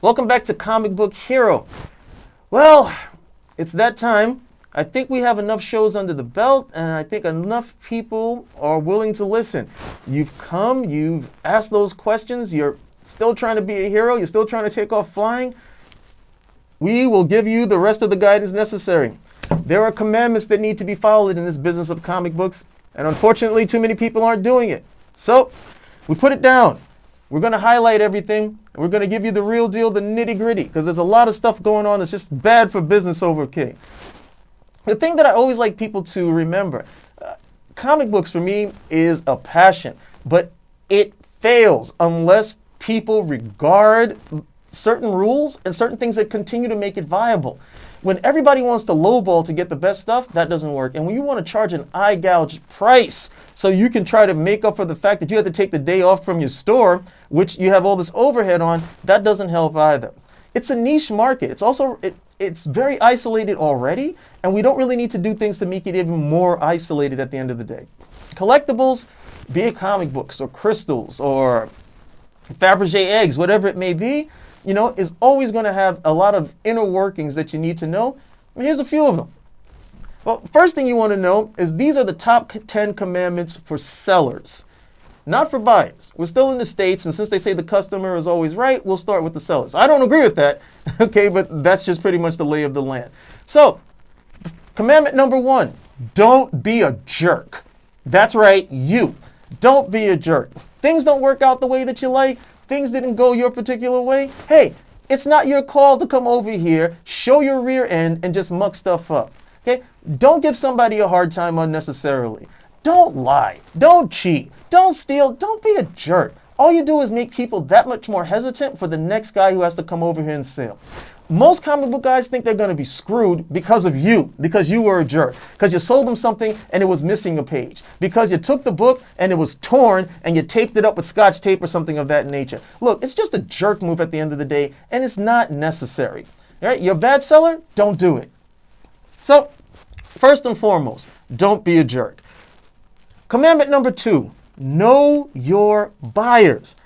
Welcome back to Comic Book Hero. Well, it's that time. I think we have enough shows under the belt, and I think enough people are willing to listen. You've come, you've asked those questions, you're still trying to be a hero, you're still trying to take off flying. We will give you the rest of the guidance necessary. There are commandments that need to be followed in this business of comic books, and unfortunately, too many people aren't doing it. So, we put it down. We're going to highlight everything, and we're going to give you the real deal, the nitty-gritty, because there's a lot of stuff going on that's just bad for business okay? The thing that I always like people to remember, comic books for me is a passion, but it fails unless people regard certain rules and certain things that continue to make it viable. When everybody wants to lowball to get the best stuff, that doesn't work. And when you want to charge an eye-gouged price so you can try to make up for the fact that you have to take the day off from your store, which you have all this overhead on, that doesn't help either. It's a niche market. It's also, it's very isolated already, and we don't really need to do things to make it even more isolated at the end of the day. Collectibles, be it comic books or crystals or Fabergé eggs, whatever it may be, you know, is always going to have a lot of inner workings that you need to know. And here's a few of them. Well, first thing you want to know is these are the top 10 commandments for sellers, not for buyers. We're still in the States, and since they say the customer is always right, we'll start with the sellers. I don't agree with that, okay, but that's just pretty much the lay of the land. So, commandment number 1, don't be a jerk. That's right, you. Don't be a jerk. Things don't work out the way that you like. Things didn't go your particular way. Hey, it's not your call to come over here, show your rear end, and just muck stuff up. Okay? Don't give somebody a hard time unnecessarily. Don't lie. Don't cheat. Don't steal. Don't be a jerk. All you do is make people that much more hesitant for the next guy who has to come over here and sell. Most comic book guys think they're going to be screwed because of you, because you were a jerk, because you sold them something and it was missing a page, because you took the book and it was torn and you taped it up with Scotch tape or something of that nature. Look, it's just a jerk move at the end of the day, and it's not necessary. All right? You're a bad seller? Don't do it. So, first and foremost, don't be a jerk. Commandment number 2, know your buyers.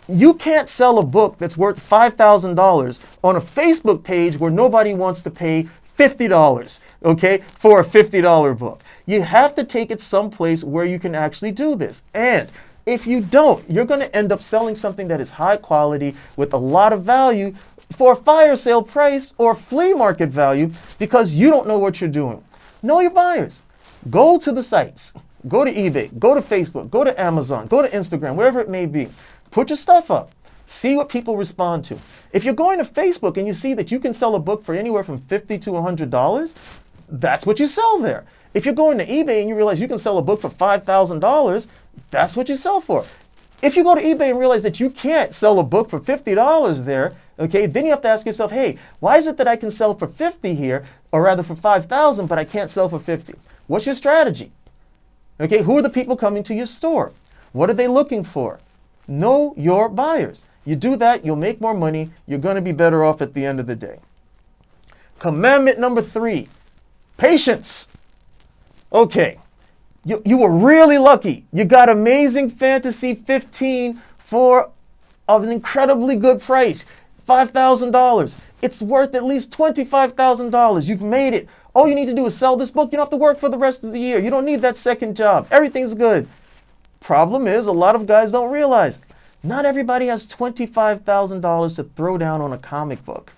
You can't sell a book that's worth $5,000 on a Facebook page where nobody wants to pay $50, okay, for a $50 book. You have to take it someplace where you can actually do this. And if you don't, you're going to end up selling something that is high quality with a lot of value for a fire sale price or flea market value because you don't know what you're doing. Know your buyers. Go to the sites. Go to eBay. Go to Facebook. Go to Amazon. Go to Instagram, wherever it may be. Put your stuff up. See what people respond to. If you're going to Facebook and you see that you can sell a book for anywhere from $50 to $100, that's what you sell there. If you're going to eBay and you realize you can sell a book for $5,000, that's what you sell for. If you go to eBay and realize that you can't sell a book for $50 there, okay, then you have to ask yourself, hey, why is it that I can sell for $50 here, or rather for $5,000, but I can't sell for $50? What's your strategy? Okay, who are the people coming to your store? What are they looking for? Know your buyers. You do that, you'll make more money. You're going to be better off at the end of the day. Commandment number 3, patience. Okay, you were really lucky. You got Amazing Fantasy 15 for an incredibly good price, $5,000. It's worth at least $25,000. You've made it. All you need to do is sell this book. You don't have to work for the rest of the year. You don't need that second job. Everything's good. Problem is, a lot of guys don't realize not everybody has $25,000 to throw down on a comic book.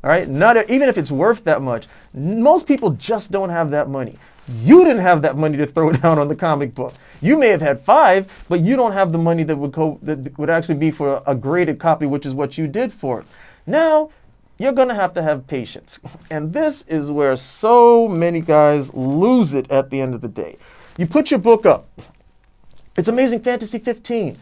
All right, even if it's worth that much, most people just don't have that money. You didn't have that money to throw down on the comic book. You may have had 5, but you don't have the money that would actually be for a graded copy, which is what you did for it. Now, you're going to have patience. And this is where so many guys lose it at the end of the day. You put your book up. It's Amazing Fantasy 15.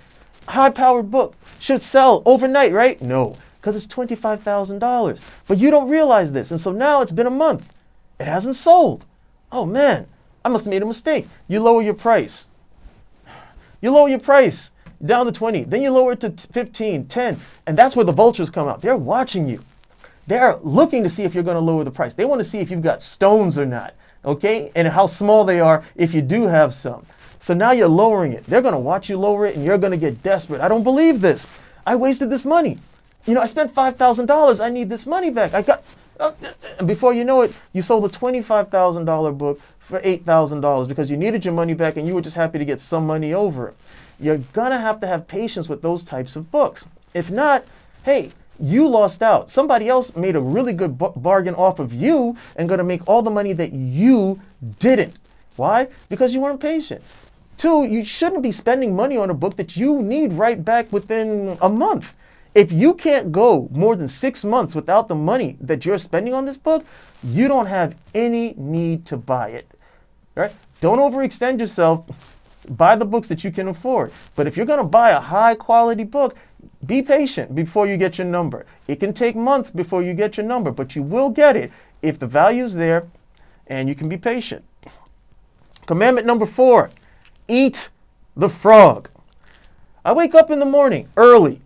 High-powered book. Should sell overnight, right? No, because it's $25,000. But you don't realize this. And so now it's been a month. It hasn't sold. Oh, man, I must have made a mistake. You lower your price. You lower your price down to 20. Then you lower it to 15, 10. And that's where the vultures come out. They're watching you. They're looking to see if you're going to lower the price. They want to see if you've got stones or not, okay? And how small they are if you do have some. So now you're lowering it. They're going to watch you lower it, and you're going to get desperate. I don't believe this. I wasted this money. I spent $5,000. I need this money back. And before you know it, you sold a $25,000 book for $8,000 because you needed your money back and you were just happy to get some money over it. You're going to have patience with those types of books. If not, hey, you lost out. Somebody else made a really good bargain off of you and going to make all the money that you didn't. Why? Because you weren't patient. 2, you shouldn't be spending money on a book that you need right back within a month. If you can't go more than 6 months without the money that you're spending on this book, you don't have any need to buy it. Right? Don't overextend yourself. Buy the books that you can afford. But if you're going to buy a high quality book, be patient before you get your number. It can take months before you get your number, but you will get it if the value's there and you can be patient. Commandment number 4, eat the frog. I wake up in the morning early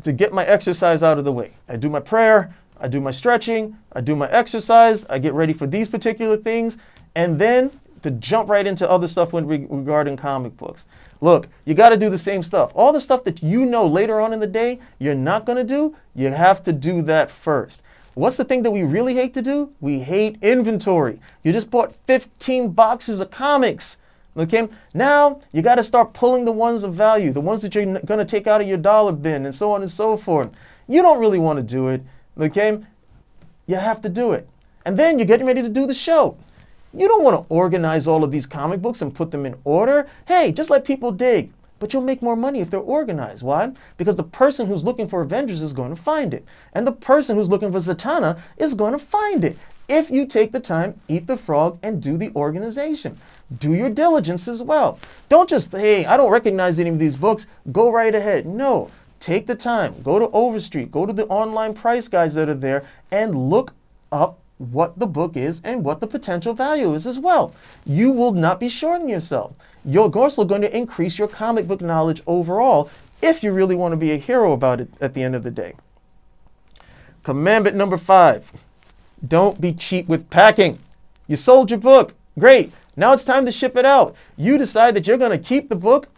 to get my exercise out of the way. I do my prayer, I do my stretching, I do my exercise, I get ready for these particular things, and then to jump right into other stuff regarding comic books. Look, you got to do the same stuff. All the stuff that you know later on in the day you're not going to do, you have to do that first. What's the thing that we really hate to do? We hate inventory. You just bought 15 boxes of comics. Okay, now you got to start pulling the ones of value, the ones that you're going to take out of your dollar bin and so on and so forth. You don't really want to do it. Okay, you have to do it. And then you're getting ready to do the show. You don't want to organize all of these comic books and put them in order. Hey, just let people dig. But you'll make more money if they're organized. Why? Because the person who's looking for Avengers is going to find it. And the person who's looking for Zatanna is going to find it. If you take the time, eat the frog, and do the organization. Do your diligence as well. Don't just, hey, I don't recognize any of these books. Go right ahead. No. Take the time. Go to Overstreet. Go to the online price guides that are there and look up what the book is and what the potential value is as well. You will not be shorting yourself. You're also going to increase your comic book knowledge overall if you really want to be a hero about it at the end of the day. Commandment number 5, don't be cheap with packing. You sold your book. Great. Now it's time to ship it out. You decide that you're going to keep the book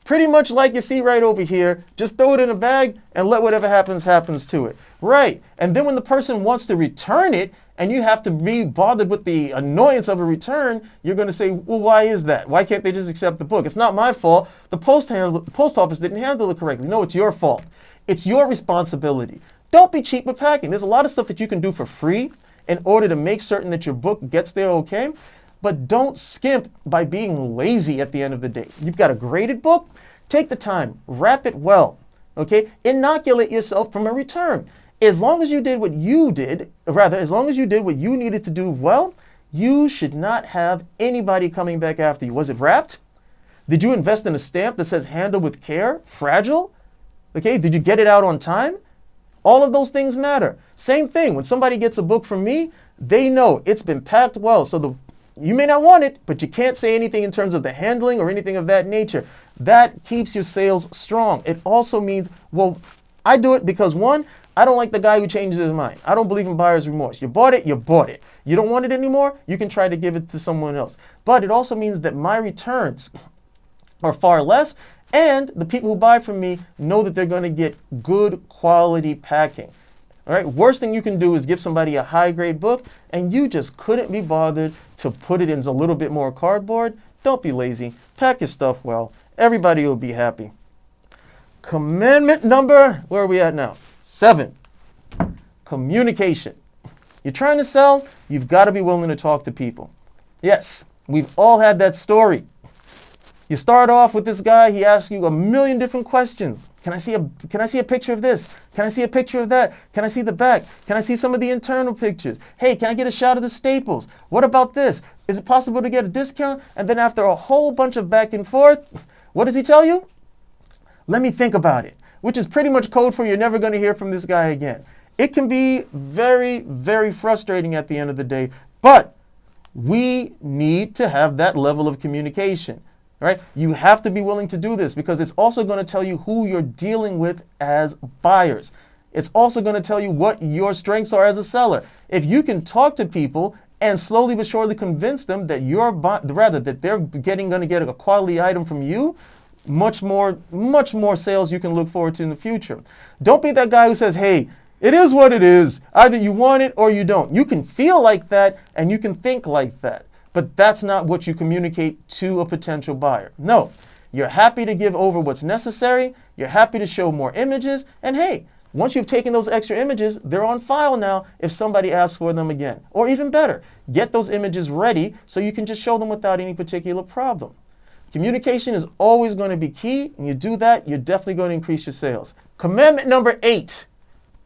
pretty much like you see right over here. Just throw it in a bag and let whatever happens to it. Right. And then when the person wants to return it, and you have to be bothered with the annoyance of a return, you're going to say, well, why is that? Why can't they just accept the book? It's not my fault. The post office didn't handle it correctly. No, it's your fault. It's your responsibility. Don't be cheap with packing. There's a lot of stuff that you can do for free in order to make certain that your book gets there okay. But don't skimp by being lazy at the end of the day. You've got a graded book. Take the time. Wrap it well. Okay? Inoculate yourself from a return. As long as you did what you did, as long as you did what you needed to do well, you should not have anybody coming back after you. Was it wrapped? Did you invest in a stamp that says handle with care, fragile? Okay, did you get it out on time? All of those things matter. Same thing, when somebody gets a book from me, they know it's been packed well. So you may not want it, but you can't say anything in terms of the handling or anything of that nature. That keeps your sales strong. It also means, well, I do it because 1, I don't like the guy who changes his mind. I don't believe in buyer's remorse. You bought it, you bought it. You don't want it anymore, you can try to give it to someone else. But it also means that my returns are far less, and the people who buy from me know that they're going to get good quality packing. All right, worst thing you can do is give somebody a high grade book and you just couldn't be bothered to put it in a little bit more cardboard. Don't be lazy. Pack your stuff well. Everybody will be happy. Commandment number, where are we at now? 7, communication. You're trying to sell, you've got to be willing to talk to people. Yes, we've all had that story. You start off with this guy, he asks you a million different questions. Can I see a picture of this? Can I see a picture of that? Can I see the back? Can I see some of the internal pictures? Hey, can I get a shot of the staples? What about this? Is it possible to get a discount? And then after a whole bunch of back and forth, what does he tell you? Let me think about it, which is pretty much code for you're never going to hear from this guy again. It can be very, very frustrating at the end of the day, but we need to have that level of communication. Right? You have to be willing to do this because it's also going to tell you who you're dealing with as buyers. It's also going to tell you what your strengths are as a seller. If you can talk to people and slowly but surely convince them that they're going to get a quality item from you, much more sales you can look forward to in the future. Don't be that guy who says, hey, it is what it is. Either you want it or you don't. You can feel like that and you can think like that, but that's not what you communicate to a potential buyer. No, you're happy to give over what's necessary. You're happy to show more images. And hey, once you've taken those extra images, they're on file now if somebody asks for them again. Or even better, get those images ready so you can just show them without any particular problem. Communication is always going to be key, and you do that, you're definitely going to increase your sales. Commandment number 8,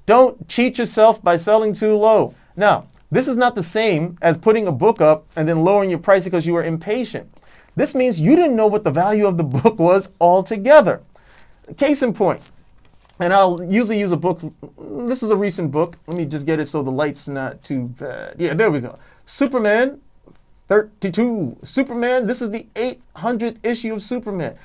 don't cheat yourself by selling too low. Now, this is not the same as putting a book up and then lowering your price because you were impatient. This means you didn't know what the value of the book was altogether. Case in point, and I'll usually use a book. This is a recent book. Let me just get it so the light's not too bad. Yeah, there we go. Superman 32. Superman, this is the 800th issue of Superman.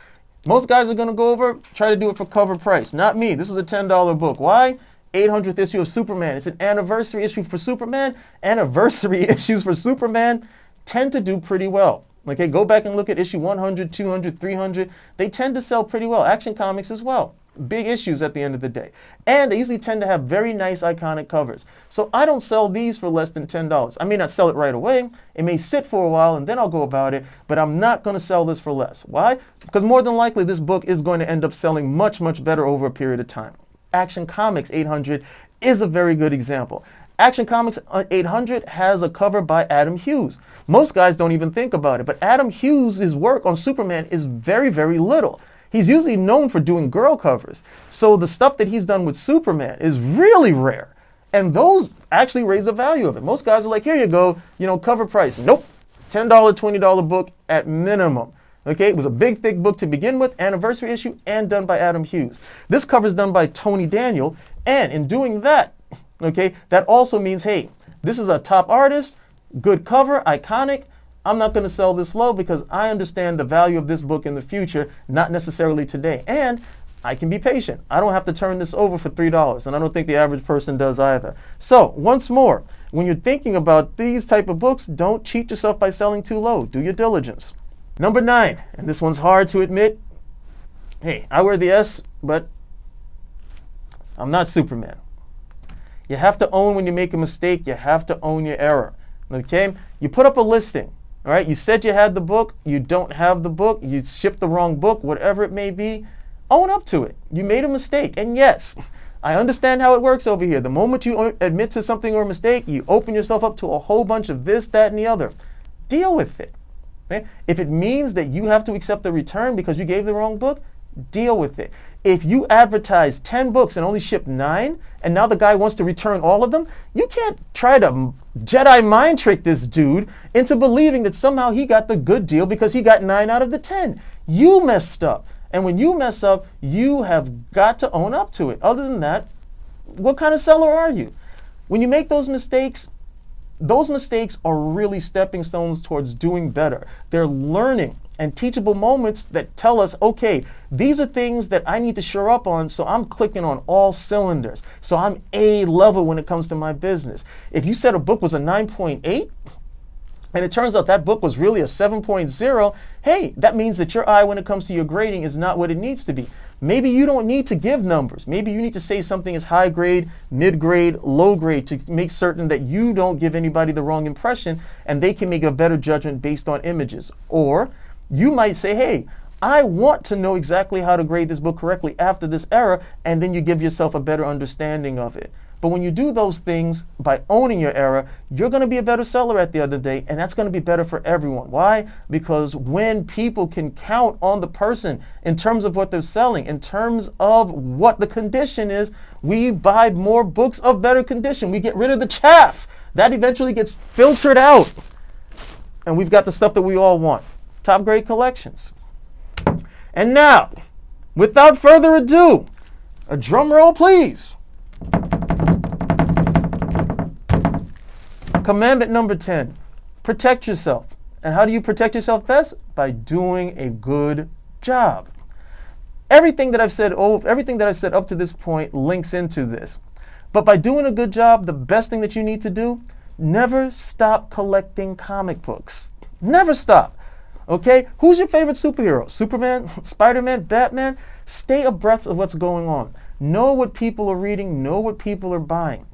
Most guys are going to go over, try to do it for cover price. Not me. This is a $10 book. Why? 800th issue of Superman. It's an anniversary issue for Superman. Anniversary issues for Superman tend to do pretty well. Okay, go back and look at issue 100, 200, 300. They tend to sell pretty well. Action Comics as well. Big issues at the end of the day. And they usually tend to have very nice iconic covers. So I don't sell these for less than $10. I may not sell it right away. It may sit for a while and then I'll go about it, but I'm not going to sell this for less. Why? Because more than likely this book is going to end up selling much, much better over a period of time. Action Comics 800 is a very good example. Action Comics 800 has a cover by Adam Hughes. Most guys don't even think about it, but Adam Hughes' work on Superman is very, very little. He's usually known for doing girl covers. So the stuff that he's done with Superman is really rare. And those actually raise the value of it. Most guys are like, here you go, cover price. Nope, $10, $20 book at minimum. Okay, it was a big, thick book to begin with, anniversary issue, and done by Adam Hughes. This cover is done by Tony Daniel, and in doing that, okay, that also means, hey, this is a top artist, good cover, iconic. I'm not going to sell this low because I understand the value of this book in the future, not necessarily today. And I can be patient. I don't have to turn this over for $3, and I don't think the average person does either. So, once more, when you're thinking about these type of books, don't cheat yourself by selling too low. Do your diligence. Number 9, and this one's hard to admit. Hey, I wear the S, but I'm not Superman. You have to own when you make a mistake. You have to own your error. Okay? You put up a listing. All right? You said you had the book. You don't have the book. You shipped the wrong book, whatever it may be. Own up to it. You made a mistake. And yes, I understand how it works over here. The moment you admit to something or a mistake, you open yourself up to a whole bunch of this, that, and the other. Deal with it. Okay? If it means that you have to accept the return because you gave the wrong book, deal with it. If you advertise 10 books and only ship 9, and now the guy wants to return all of them, you can't try to Jedi mind trick this dude into believing that somehow he got the good deal because he got 9 out of the 10. You messed up. And when you mess up, you have got to own up to it. Other than that, what kind of seller are you? When you make those mistakes are really stepping stones towards doing better. They're learning and teachable moments that tell us, okay, these are things that I need to shore up on, so I'm clicking on all cylinders. So I'm A level when it comes to my business. If you said a book was a 9.8, and it turns out that book was really a 7.0, hey, that means that your eye when it comes to your grading is not what it needs to be. Maybe you don't need to give numbers. Maybe you need to say something is high grade, mid grade, low grade to make certain that you don't give anybody the wrong impression and they can make a better judgment based on images. Or you might say, hey, I want to know exactly how to grade this book correctly after this error, and then you give yourself a better understanding of it. But when you do those things by owning your error, you're going to be a better seller at the end of the day, and that's going to be better for everyone. Why? Because when people can count on the person in terms of what they're selling, in terms of what the condition is, we buy more books of better condition. We get rid of the chaff. That eventually gets filtered out. And we've got the stuff that we all want. Top grade collections. And now, without further ado, a drum roll, please. Commandment number 10, protect yourself. And how do you protect yourself best? By doing a good job. Everything that I've said up to this point links into this. But by doing a good job, the best thing that you need to do, never stop collecting comic books. Never stop. Okay? Who's your favorite superhero? Superman, Spider-Man, Batman? Stay abreast of what's going on. Know what people are reading, know what people are buying.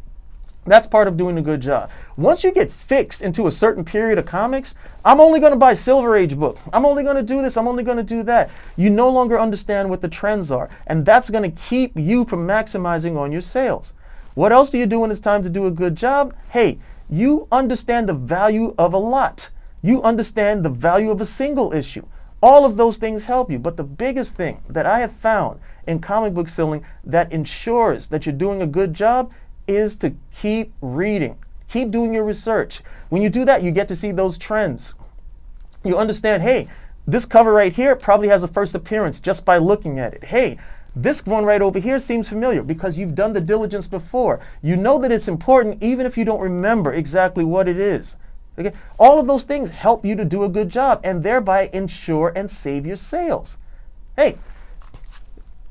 That's part of doing a good job. Once you get fixed into a certain period of comics, I'm only going to buy Silver Age book. I'm only going to do this. I'm only going to do that. You no longer understand what the trends are. And that's going to keep you from maximizing on your sales. What else do you do when it's time to do a good job? Hey, you understand the value of a lot. You understand the value of a single issue. All of those things help you. But the biggest thing that I have found in comic book selling that ensures that you're doing a good job is to keep reading, keep doing your research. When you do that, you get to see those trends. You understand, hey, this cover right here probably has a first appearance just by looking at it. Hey, this one right over here seems familiar because you've done the diligence before. You know that it's important even if you don't remember exactly what it is. Okay? All of those things help you to do a good job and thereby ensure and save your sales. Hey,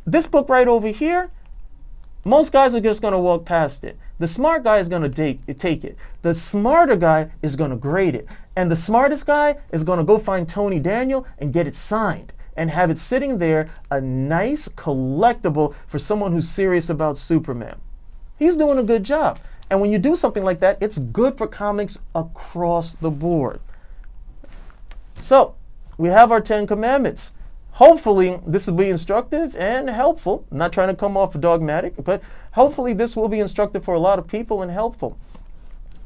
this book right over here, most guys are just going to walk past it. The smart guy is going to take it. The smarter guy is going to grade it. And the smartest guy is going to go find Tony Daniel and get it signed and have it sitting there, a nice collectible for someone who's serious about Superman. He's doing a good job. And when you do something like that, it's good for comics across the board. So, we have our 10 commandments. Hopefully, this will be instructive and helpful. I'm not trying to come off dogmatic, but hopefully this will be instructive for a lot of people and helpful.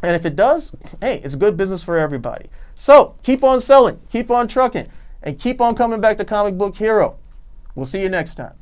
And if it does, hey, it's good business for everybody. So, keep on selling, keep on trucking, and keep on coming back to Comic Book Hero. We'll see you next time.